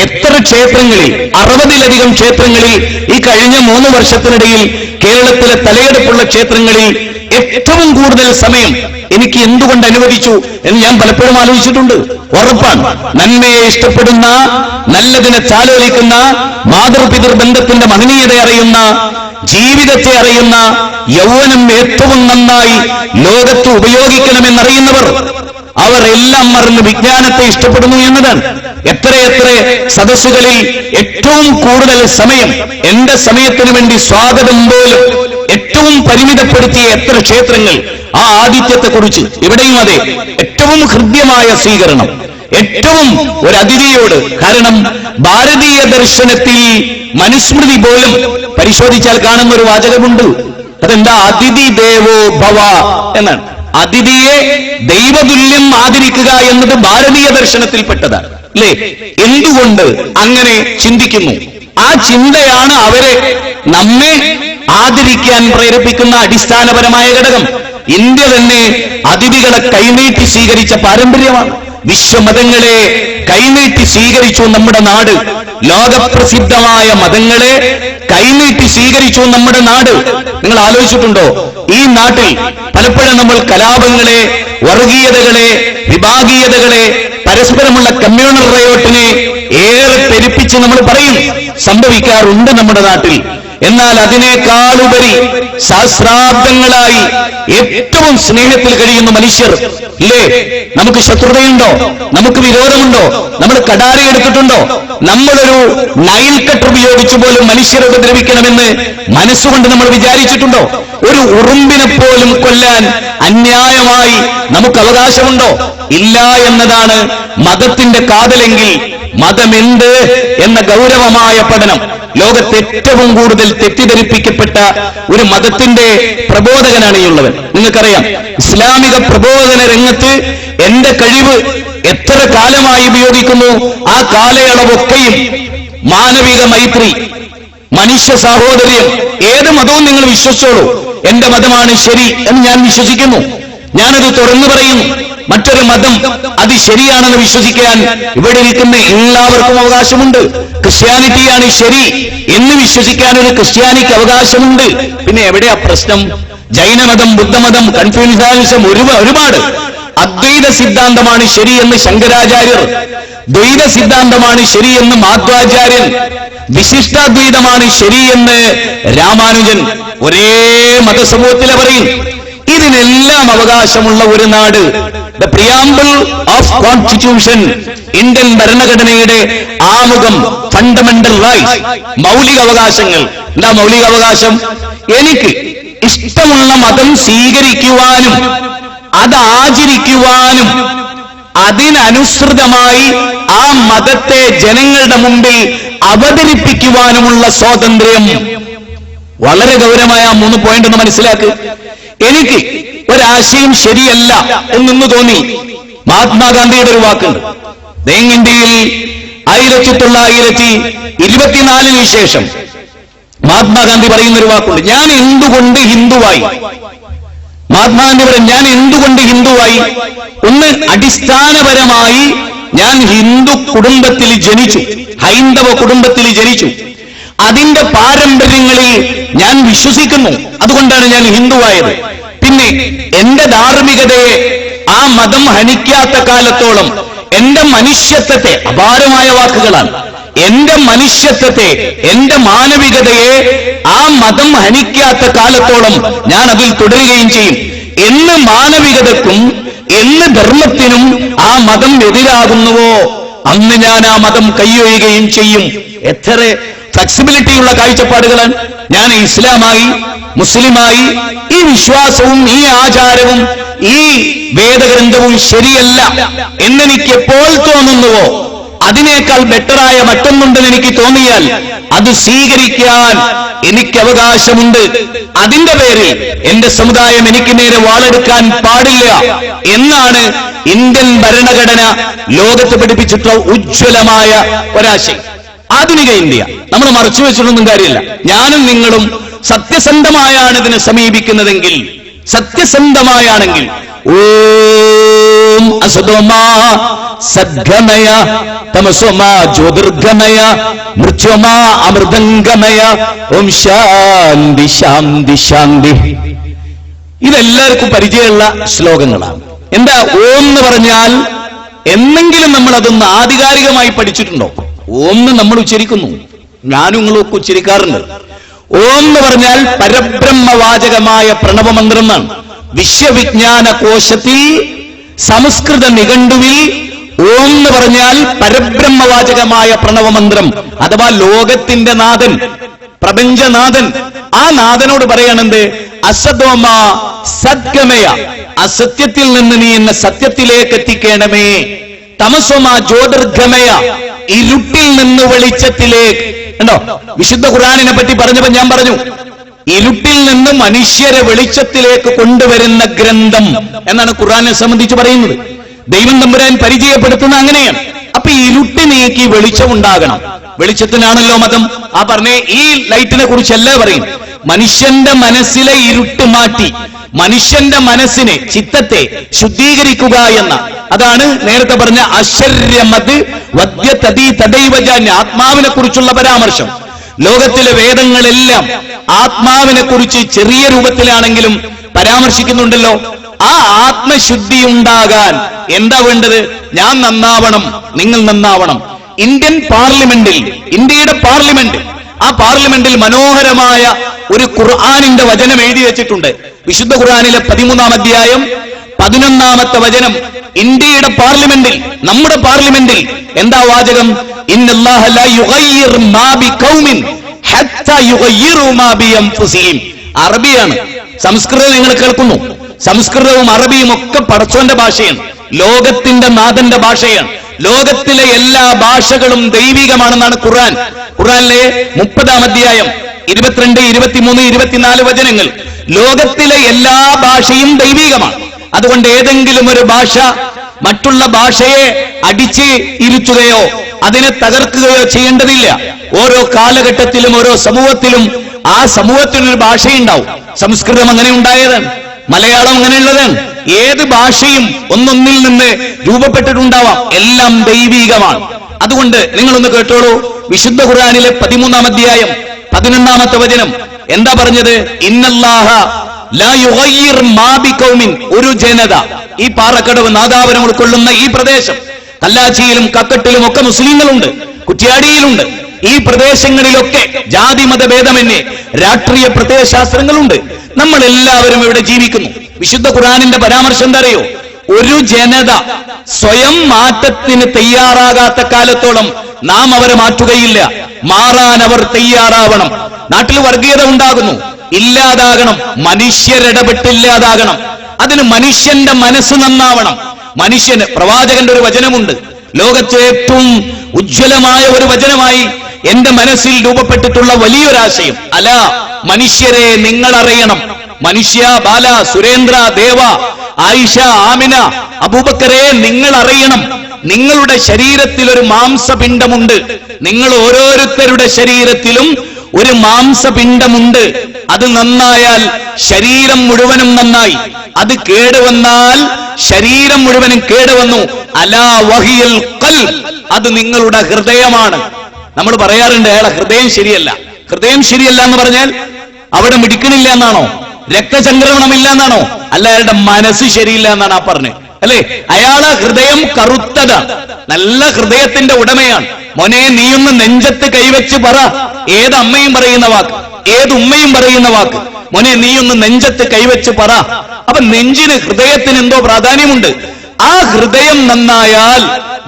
എത്ര ക്ഷേത്രങ്ങളിൽ, 60-ലധികം ക്ഷേത്രങ്ങളിൽ ഈ കഴിഞ്ഞ 3 വർഷത്തിനിടയിൽ കേരളത്തിലെ തലയെടുപ്പുള്ള ക്ഷേത്രങ്ങളിൽ ഏറ്റവും കൂടുതൽ സമയം എനിക്ക് എന്തുകൊണ്ട് അനുവദിച്ചു എന്ന് ഞാൻ പലപ്പോഴും ആലോചിച്ചിട്ടുണ്ട്. ഉറപ്പാണ്, നന്മയെ ഇഷ്ടപ്പെടുന്ന, നല്ലതിനെ ചാലോലിക്കുന്ന, മാതൃപിതൃ ബന്ധത്തിന്റെ മഹനീയത അറിയുന്ന, ജീവിതത്തെ അറിയുന്ന, യൗവനം ഏറ്റവും നന്നായി ലോകത്ത് ഉപയോഗിക്കണമെന്നറിയുന്നവർ അവർ എല്ലാം മറന്ന് വിജ്ഞാനത്തെ ഇഷ്ടപ്പെടുന്നു എന്നതാണ്. എത്രയെത്ര സദസ്സുകളിൽ ഏറ്റവും കൂടുതൽ സമയം, എന്റെ സമയത്തിന് വേണ്ടി സ്വാഗതം പോലും ഏറ്റവും പരിമിതപ്പെടുത്തിയ എത്ര ക്ഷേത്രങ്ങൾ. ആ ആതിഥ്യത്തെക്കുറിച്ച് ഇവിടെയും അതെ, ഏറ്റവും ഹൃദ്യമായ സ്വീകരണം, ഏറ്റവും ഒരു അതിഥിയോട്. കാരണം ഭാരതീയ ദർശനത്തിൽ മനുസ്മൃതി പോലും പരിശോധിച്ചാൽ കാണുന്ന ഒരു വാചകമുണ്ട്. അതെന്താ? അതിഥി ദേവോ ഭവ എന്നാണ്. അതിഥിയെ ദൈവതുല്യം ആദരിക്കുക എന്നത് ഭാരതീയ ദർശനത്തിൽപ്പെട്ടതാണ്. അല്ലേ? എന്തുകൊണ്ട് അങ്ങനെ ചിന്തിക്കുന്നു? ആ ചിന്തയാണ് അവരെ നമ്മെ ആദരിക്കാൻ പ്രേരിപ്പിക്കുന്ന അടിസ്ഥാനപരമായ ഘടകം. ഇന്ത്യ തന്നെ അതിഥികളെ കൈനീട്ടി സ്വീകരിച്ച പാരമ്പര്യമാണ്. വിശ്വമതങ്ങളെ കൈനീട്ടി സ്വീകരിച്ചു നമ്മുടെ നാട്. ലോകപ്രസിദ്ധമായ മതങ്ങളെ കൈനീട്ടി സ്വീകരിച്ചു നമ്മുടെ നാട്. നിങ്ങൾ ആലോചിച്ചിട്ടുണ്ടോ? ഈ നാട്ടിൽ പലപ്പോഴും നമ്മൾ കലാപങ്ങളെ, വർഗീയതകളെ, വിഭാഗീയതകളെ, പരസ്പരമുള്ള കമ്മ്യൂണൽ റയോട്ടിനെ ഏറെ പെരുപ്പിച്ച് നമ്മൾ പറയും, സംഭവിക്കാറുണ്ട് നമ്മുടെ നാട്ടിൽ. എന്നാൽ അതിനേക്കാളുപരി സഹസ്രാബ്ദങ്ങളായി ഏറ്റവും സ്നേഹത്തിൽ കഴിയുന്ന മനുഷ്യർ ഇല്ലേ? നമുക്ക് ശത്രുതയുണ്ടോ? നമുക്ക് വിരോധമുണ്ടോ? നമ്മൾ കടാരയെടുത്തിട്ടുണ്ടോ? നമ്മളൊരു നൈൽ കട്ട് ഉപയോഗിച്ച് പോലും മനുഷ്യരെ ഉപദ്രവിക്കണമെന്ന് മനസ്സുകൊണ്ട് നമ്മൾ വിചാരിച്ചിട്ടുണ്ടോ? ഒരു ഉറുമ്പിനെ പോലും കൊല്ലാൻ അന്യായമായി നമുക്ക് അവകാശമുണ്ടോ? ഇല്ല എന്നതാണ് മതത്തിന്റെ കാതലെങ്കിൽ മതമെന്ത് എന്ന ഗൗരവമായ പഠനം. ലോകത്ത് ഏറ്റവും കൂടുതൽ തെറ്റിദ്ധരിപ്പിക്കപ്പെട്ട ഒരു മതത്തിന്റെ പ്രബോധകനാണ് ഈ ഉള്ളവൻ. നിങ്ങൾക്കറിയാം, ഇസ്ലാമിക പ്രബോധന രംഗത്ത് എന്റെ കഴിവ് എത്ര കാലമായി ഉപയോഗിക്കുന്നു, ആ കാലയളവൊക്കെയും മാനവിക മൈത്രി, മനുഷ്യ സാഹോദര്യം, ഏത് മതവും നിങ്ങൾ വിശ്വസിച്ചോളൂ, എന്റെ മതമാണ് ശരി എന്ന് ഞാൻ വിശ്വസിക്കുന്നു. ഞാനത് തുറന്നു പറയുന്നു. മറ്റൊരു മതം അത് ശരിയാണെന്ന് വിശ്വസിക്കാൻ ഇവിടെ ഇരിക്കുന്ന എല്ലാവർക്കും അവകാശമുണ്ട്. ക്രിസ്ത്യാനിറ്റിയാണ് ശരി എന്ന് വിശ്വസിക്കാൻ ഒരു ക്രിസ്ത്യാനിക്ക് അവകാശമുണ്ട്. പിന്നെ എവിടെയാ പ്രശ്നം? ജൈനമതം, ബുദ്ധമതം, കൺഫ്യൂഷ്യനിസം, ഒരുപാട്. അദ്വൈത സിദ്ധാന്തമാണ് ശരിയെന്ന് ശങ്കരാചാര്യർ, ദ്വൈത സിദ്ധാന്തമാണ് ശരിയെന്ന് മാധ്വാചാര്യൻ, വിശിഷ്ടാദ്വൈതമാണ് ശരിയെന്ന് രാമാനുജൻ. ഒരേ മതസമൂഹത്തിലെ പറയും. ഇതിനെല്ലാം അവകാശമുള്ള ഒരു നാട്. The preamble of constitution, Indian ഭരണഘടനയുടെ ആമുഖം, ഫണ്ടമെന്റൽ റൈറ്റ്സ്, മൗലിക അവകാശങ്ങൾ. എന്താ മൗലിക അവകാശം? എനിക്ക് ഇഷ്ടമുള്ള മതം സ്വീകരിക്കുവാനും അത് ആചരിക്കുവാനും അതിനനുസൃതമായി ആ മതത്തെ ജനങ്ങളുടെ മുമ്പിൽ അവതരിപ്പിക്കുവാനുമുള്ള സ്വാതന്ത്ര്യം. വളരെ ഗൗരവമായ 3 പോയിന്റ് ഒന്ന് മനസ്സിലാക്കുക. എനിക്ക് ഒരാശയം ശരിയല്ല എന്നൊന്ന് തോന്നി, മഹാത്മാഗാന്ധിയുടെ ഒരു വാക്കുണ്ട്. ഇന്ത്യയിൽ 1924 ശേഷം മഹാത്മാഗാന്ധി പറയുന്ന ഒരു വാക്കുണ്ട്, ഞാൻ എന്തുകൊണ്ട് ഹിന്ദുവായി. മഹാത്മാഗാന്ധി പറയും, ഞാൻ എന്തുകൊണ്ട് ഹിന്ദുവായി? ഒന്ന്, അടിസ്ഥാനപരമായി ഞാൻ ഹിന്ദു കുടുംബത്തിൽ ജനിച്ചു, ഹൈന്ദവ കുടുംബത്തിൽ ജനിച്ചു. അതിന്റെ പാരമ്പര്യങ്ങളിൽ ഞാൻ വിശ്വസിക്കുന്നു, അതുകൊണ്ടാണ് ഞാൻ ഹിന്ദുവായത്. പിന്നെ എന്റെ ധാർമ്മികതയെ ആ മതം ഹനിക്കാത്ത കാലത്തോളം, എന്റെ മനുഷ്യത്വത്തെ, അപാരമായ വാക്കുകളാണ്, എന്റെ മനുഷ്യത്വത്തെ, എന്റെ മാനവികതയെ ആ മതം ഹനിക്കാത്ത കാലത്തോളം ഞാൻ അതിൽ തുടരുകയും ചെയ്യും. എന്ന് മാനവികതക്കും എന്ന് ധർമ്മത്തിനും ആ മതം എതിരാകുന്നുവോ അന്ന് ഞാൻ ആ മതം കൈയൊഴിയുകയും ചെയ്യും. എത്ര ഫ്ലെക്സിബിലിറ്റിയുള്ള കാഴ്ചപ്പാടുകളാണ്. ഞാൻ ഇസ്ലാമായി, മുസ്ലിമായി, ഈ വിശ്വാസവും ഈ ആചാരവും ഈ വേദഗ്രന്ഥവും ശരിയല്ല എന്നെനിക്ക് എപ്പോൾ തോന്നുന്നുവോ അതിനേക്കാൾ ബെറ്ററായ മറ്റൊന്നുണ്ടെന്ന് എനിക്ക് തോന്നിയാൽ അത് സ്വീകരിക്കാൻ എനിക്ക് അവകാശമുണ്ട്. അതിന്റെ പേരിൽ എന്റെ സമുദായം എനിക്ക് നേരെ വാളെടുക്കാൻ പാടില്ല എന്നാണ് ഇന്ത്യൻ ഭരണഘടന ലോകത്ത് പഠിപ്പിച്ചിട്ടുള്ള ഉജ്ജ്വലമായ ഒരാശയം. ആധുനിക ഇന്ത്യ നമ്മൾ മറച്ചു വെച്ചിട്ടൊന്നും കാര്യമില്ല. ഞാനും നിങ്ങളും സത്യസന്ധമായാണ് ഇതിനെ സമീപിക്കുന്നതെങ്കിൽ, സത്യസന്ധമായാണെങ്കിൽ, ഓം അസതോമാ സദ്ഗമയ തമസോമാ ജ്യോതിർഗമയ മൃത്യോമാ അമൃതംഗമയ ഓം ശാന്തി ശാന്തി ശാന്തി. ഇതെല്ലാവർക്കും പരിചയമുള്ള ശ്ലോകങ്ങളാണ്. എന്താ ഓം എന്ന് പറഞ്ഞാൽ? എന്നെങ്കിലും നമ്മൾ അതൊന്ന് ആധികാരികമായി പഠിച്ചിട്ടുണ്ടോ? ഓം എന്ന് നമ്മൾ ഉച്ചരിക്കുന്നു, ഞാനും നിങ്ങളൊക്കെ ഉച്ചരിക്കാറുണ്ട്. ഓം എന്ന് പറഞ്ഞാൽ പരബ്രഹ്മവാചകമായ പ്രണവമന്ത്രം എന്നാണ്. വിശ്വവിജ്ഞാന കോശത്തിൽ, സംസ്കൃത നിഘണ്ടുവിൽ ഓം എന്ന് പറഞ്ഞാൽ പരബ്രഹ്മവാചകമായ പ്രണവമന്ത്രം, അഥവാ ലോകത്തിന്റെ നാഥൻ, പ്രപഞ്ചനാഥൻ. ആ നാഥനോട് പറയണെന്ത്? അസതോമ സദ്ഗമയ, അസത്യത്തിൽ നിന്ന് നീ എന്നെ സത്യത്തിലേക്ക് എത്തിക്കണമേ. തമസോമ ജ്യോതിർഗമയ, ഇരുട്ടിൽ നിന്ന് വെളിച്ചത്തിലേക്ക്. ഉണ്ടോ? വിശുദ്ധ ഖുർആനിനെ പറ്റി പറഞ്ഞപ്പോ ഞാൻ പറഞ്ഞു, ഇരുട്ടിൽ നിന്ന് മനുഷ്യരെ വെളിച്ചത്തിലേക്ക് കൊണ്ടുവരുന്ന ഗ്രന്ഥം എന്നാണ് ഖുർആനെ സംബന്ധിച്ച് പറയുന്നത്. ദൈവം തമ്പുരാൻ പരിചയപ്പെടുത്തുന്ന അങ്ങനെയാണ്. അപ്പൊ അപ്പൊ ഇരുട്ട് നീക്കി വെളിച്ചം ഉണ്ടാകണം. വെളിച്ചത്തിനാണല്ലോ മതം. ആ പറഞ്ഞേ ഈ ലൈറ്റിനെ കുറിച്ചല്ല പറയും. മനുഷ്യന്റെ മനസ്സിലെ ഇരുട്ട് മാറ്റി മനുഷ്യന്റെ മനസ്സിനെ, ചിത്തത്തെ ശുദ്ധീകരിക്കുക എന്ന, അതാണ് നേരത്തെ പറഞ്ഞ അശര്യമത് വദ്യതീ തദൈവജാന്യ, ആത്മാവിനെ കുറിച്ചുള്ള പരാമർശം. ലോകത്തിലെ വേദങ്ങളെല്ലാം ആത്മാവിനെ കുറിച്ച് ചെറിയ രൂപത്തിലാണെങ്കിലും പരാമർശിക്കുന്നുണ്ടല്ലോ. ആ ആത്മശുദ്ധി ഉണ്ടാകാൻ എന്താ വേണ്ടത്? ഞാൻ നന്നാവണം, നിങ്ങൾ നന്നാവണം. ഇന്ത്യൻ പാർലമെന്റിൽ, ഇന്ത്യയുടെ പാർലമെന്റ്, ആ പാർലമെന്റിൽ മനോഹരമായ ഒരു ഖുർആനിന്റെ വചനം എഴുതി വെച്ചിട്ടുണ്ട്. വിശുദ്ധ ഖുർആനിലെ 13-ാം അധ്യായം 11-ാമത്തെ വചനം. ഇന്ത്യയുടെ പാർലമെന്റിൽ, നമ്മുടെ പാർലമെന്റിൽ എന്താ വാചകം? ഇന്നല്ലാഹ ലാ യുഗയ്യിർ മാ ബിഖൗമിൻ ഹത്താ യുഗയ്യിറു മാ ബിഅൻഫുസിഹിം. അറബിയാണ്. സംസ്കൃതം നിങ്ങൾ കേൾക്കുന്നു. സംസ്കൃതവും അറബിയും ഒക്കെ പടച്ചോന്റെ ഭാഷയാണ്. ലോകത്തിന്റെ നാഥന്റെ ഭാഷയാണ്. ലോകത്തിലെ എല്ലാ ഭാഷകളും ദൈവികമാണെന്നാണ് ഖുർആൻ. ഖുർആനിലെ 30-ാം അധ്യായം 22, 23, 24 വചനങ്ങൾ. ലോകത്തിലെ എല്ലാ ഭാഷയും ദൈവികമാണ്. അതുകൊണ്ട് ഏതെങ്കിലും ഒരു ഭാഷ മറ്റുള്ള ഭാഷയെ അടിച്ച് ഇരുത്തുകയോ അതിനെ തകർക്കുകയോ ചെയ്യേണ്ടതില്ല. ഓരോ കാലഘട്ടത്തിലും ഓരോ സമൂഹത്തിലും ആ സമൂഹത്തിനൊരു ഭാഷയുണ്ടാവും. സംസ്കൃതം അങ്ങനെ ഉണ്ടായതാണ്, മലയാളം അങ്ങനെയുള്ളതാണ്. ഏത് ഭാഷയും ഒന്നൊന്നിൽ നിന്ന് രൂപപ്പെട്ടിട്ടുണ്ടാവാം. എല്ലാം ദൈവികമാണ്. അതുകൊണ്ട് നിങ്ങളൊന്ന് കേട്ടോളൂ. വിശുദ്ധ ഖുർആനിലെ 13-ാം അധ്യായം 11-ാമത്തെ വചനം എന്താ പറഞ്ഞത്? ഇന്നല്ലാഹ ലാ യുഗയ്യിർ മാ ബിഖൗമിൻ. ഒരു ജനത, ഈ പാറക്കടവ് നാദാപുരം ഉൾക്കൊള്ളുന്ന ഈ പ്രദേശം, കല്ലാച്ചിയിലും കക്കട്ടിലും ഒക്കെ മുസ്ലിങ്ങളുണ്ട്, കുറ്റ്യാടിയിലുണ്ട്. ഈ പ്രദേശങ്ങളിലൊക്കെ ജാതി മതഭേദമന്യേ രാഷ്ട്രീയ പ്രത്യയശാസ്ത്രങ്ങളുണ്ട്. നമ്മൾ എല്ലാവരും ഇവിടെ ജീവിക്കുന്നു. വിശുദ്ധ ഖുർആനിന്റെ പരാമർശം എന്താ അറിയോ? ഒരു ജനത സ്വയം മാറ്റത്തിന് തയ്യാറാകാത്ത കാലത്തോളം നാം അവരെ മാറ്റുകയില്ല. മാറാൻ അവർ തയ്യാറാവണം. നാട്ടിൽ വർഗീയത ഉണ്ടാകുന്നു, ഇല്ലാതാകണം. മനുഷ്യരിടപെട്ടില്ലാതാകണം. അതിന് മനുഷ്യന്റെ മനസ്സ് നന്നാവണം. മനുഷ്യന്, പ്രവാചകന്റെ ഒരു വചനമുണ്ട്, ലോകത്തെ ഏറ്റവും ഉജ്ജ്വലമായ ഒരു വചനമായി എന്റെ മനസ്സിൽ രൂപപ്പെട്ടിട്ടുള്ള വലിയൊരാശയം. അല മനുഷ്യരെ നിങ്ങൾ അറിയണം. മനുഷ്യ, ബാല, സുരേന്ദ്ര, ദേവ, ആയിഷ, ആമിന, അബൂബക്കറെ നിങ്ങൾ അറിയണം. നിങ്ങളുടെ ശരീരത്തിൽ ഒരു മാംസപിണ്ഡമുണ്ട്. നിങ്ങൾ ഓരോരുത്തരുടെ ശരീരത്തിലും ഒരു മാംസപിണ്ഡമുണ്ട്. അത് നന്നായാൽ ശരീരം മുഴുവനും നന്നായി. അത് കേടുവന്നാൽ ശരീരം മുഴുവനും കേടുവന്നു. അലാ വഹിയൽ ഖൽബ്, അത് നിങ്ങളുടെ ഹൃദയമാണ്. നമ്മൾ പറയാറുണ്ട് അയാളെ ഹൃദയം ശരിയല്ല. ഹൃദയം ശരിയല്ല എന്ന് പറഞ്ഞാൽ അവിടെ മിടിക്കണില്ല എന്നാണോ? രക്തചംക്രമണമില്ല എന്നാണോ? അല്ല, അയാളുടെ മനസ്സ് ശരിയില്ല എന്നാണ് ആ പറഞ്ഞത്, അല്ലേ? അയാളെ ഹൃദയം കറുത്തതാണ്. നല്ല ഹൃദയത്തിന്റെ ഉടമയാണ്. മോനെ, നീയൊന്ന് നെഞ്ചത്ത് കൈവച്ച് പറ. ഏത് അമ്മയും പറയുന്ന വാക്ക്, ഏത് ഉമ്മയും പറയുന്ന വാക്ക്. മോനെ, നീയൊന്ന് നെഞ്ചത്ത് കൈവച്ച് പറ. അപ്പൊ നെഞ്ചിന്, ഹൃദയത്തിന് എന്തോ പ്രാധാന്യമുണ്ട്. ആ ഹൃദയം നന്നായാൽ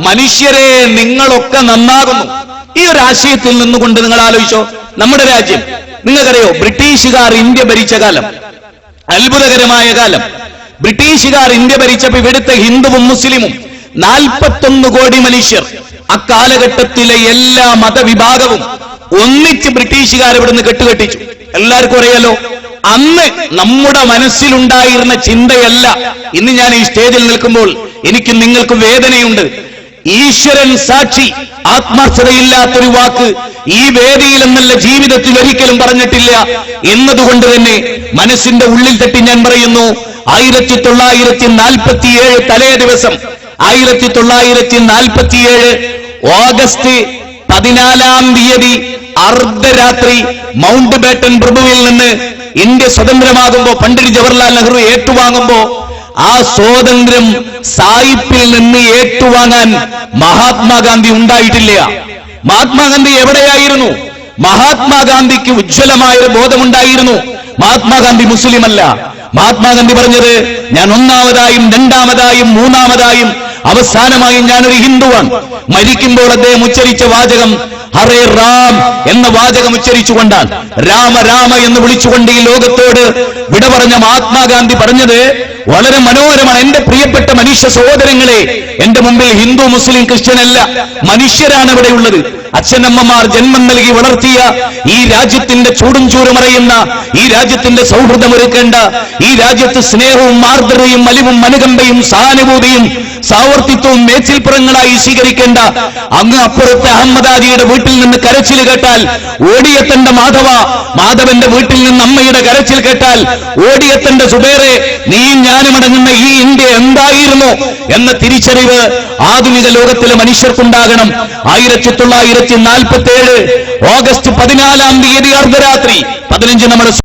മനുഷ്യരെ നിങ്ങളൊക്കെ നന്നാകുന്നു. ഈ ഒരു ആശയത്തിൽ നിന്നുകൊണ്ട് നിങ്ങൾ ആലോചിച്ചോ. നമ്മുടെ രാജ്യം നിങ്ങൾക്കറിയോ, ബ്രിട്ടീഷുകാർ ഇന്ത്യ ഭരിച്ച കാലം, അത്ഭുതകരമായ കാലം. ബ്രിട്ടീഷുകാർ ഇന്ത്യ ഭരിച്ചപ്പോൾ ഇവിടുത്തെ ഹിന്ദുവും മുസ്ലിമും 41 കോടി മനുഷ്യർ, അക്കാലഘട്ടത്തിലെ എല്ലാ മതവിഭാഗവും ഒന്നിച്ച് ബ്രിട്ടീഷുകാർ ഇവിടുന്ന് കെട്ടുകെട്ടിച്ചു. എല്ലാവർക്കും അറിയാലോ, അന്ന് നമ്മുടെ മനസ്സിലുണ്ടായിരുന്ന ചിന്തയല്ല ഇന്ന് ഞാൻ ഈ സ്റ്റേജിൽ നിൽക്കുമ്പോൾ എനിക്ക് നിങ്ങൾക്ക് വേദനയുണ്ട്. ഈശ്വരൻ സാക്ഷി, ആത്മാർത്ഥതയില്ലാത്തൊരു വാക്ക് ഈ വേദിയിൽ എന്നല്ല ജീവിതത്തിൽ ഒരിക്കലും പറഞ്ഞിട്ടില്ല എന്നതുകൊണ്ട് തന്നെ മനസ്സിന്റെ ഉള്ളിൽ തട്ടി ഞാൻ പറയുന്നു. 1947 തലേ ദിവസം 1947 ഓഗസ്റ്റ് 14-ാം തീയതി അർദ്ധരാത്രി മൗണ്ട് ബാറ്റൻ പ്രഭുവിൽ നിന്ന് ഇന്ത്യ സ്വതന്ത്രമാകുമ്പോ, പണ്ഡിറ്റ് ജവഹർലാൽ നെഹ്റു ഏറ്റുവാങ്ങുമ്പോ, ആ സ്വാതന്ത്ര്യം സായിപ്പിൽ നിന്ന് ഏറ്റുവാങ്ങാൻ മഹാത്മാഗാന്ധി ഉണ്ടായിട്ടില്ല. മഹാത്മാഗാന്ധി എവിടെയായിരുന്നു? മഹാത്മാഗാന്ധിക്ക് ഉജ്ജ്വലമായൊരു ബോധമുണ്ടായിരുന്നു. മഹാത്മാഗാന്ധി മുസ്ലിം അല്ല. മഹാത്മാഗാന്ധി പറഞ്ഞത്, ഞാൻ ഒന്നാമതായും രണ്ടാമതായും മൂന്നാമതായും അവസാനമായും ഞാനൊരു ഹിന്ദുവാണ്. മരിക്കുമ്പോൾ അദ്ദേഹം ഉച്ചരിച്ച വാചകം ഹരേ റാം എന്ന വാചകം ഉച്ചരിച്ചുകൊണ്ടാണ്. രാമ രാമ എന്ന് വിളിച്ചുകൊണ്ട് ഈ ലോകത്തോട് വിട പറഞ്ഞ മഹാത്മാഗാന്ധി പറഞ്ഞത് വളരെ മനോഹരമാണ്. എന്റെ പ്രിയപ്പെട്ട മനുഷ്യ സഹോദരങ്ങളെ, എന്റെ മുമ്പിൽ ഹിന്ദു, മുസ്ലിം, ക്രിസ്ത്യൻ അല്ല, മനുഷ്യരാണ് ഇവിടെ ഉള്ളത്. അച്ഛനമ്മമാർ ജന്മം നൽകി വളർത്തിയ ഈ രാജ്യത്തിന്റെ ചൂടും ചൂരുമറിയുന്ന, ഈ രാജ്യത്തിന്റെ സൗഹൃദമൊരുക്കേണ്ട, ഈ രാജ്യത്ത് സ്നേഹവും ആർദ്രതയും അലിവും അനുകമ്പയും സഹാനുഭൂതിയും സാവർത്തിത്വവും മേച്ചിൽപ്പുറങ്ങളായി സ്വീകരിക്കേണ്ട അങ്ങ് അപ്പുറത്തെ അഹമ്മദാദിയുടെ വീട്ടിൽ നിന്ന് കരച്ചിൽ കേട്ടാൽ ഓടിയെത്തേണ്ട മാധവന്റെ വീട്ടിൽ നിന്ന് അമ്മയുടെ കരച്ചിൽ കേട്ടാൽ ഓടിയെത്തേണ്ട സുബേറെ നീയും ഞാനും അടങ്ങുന്ന ഈ ഇന്ത്യ എന്തായിരുന്നു എന്ന തിരിച്ചറിവ് ആധുനിക ലോകത്തിലെ മനുഷ്യർക്കുണ്ടാകണം. 1947 ഓഗസ്റ്റ് 14 അർദ്ധരാത്രി 15 നമ്മുടെ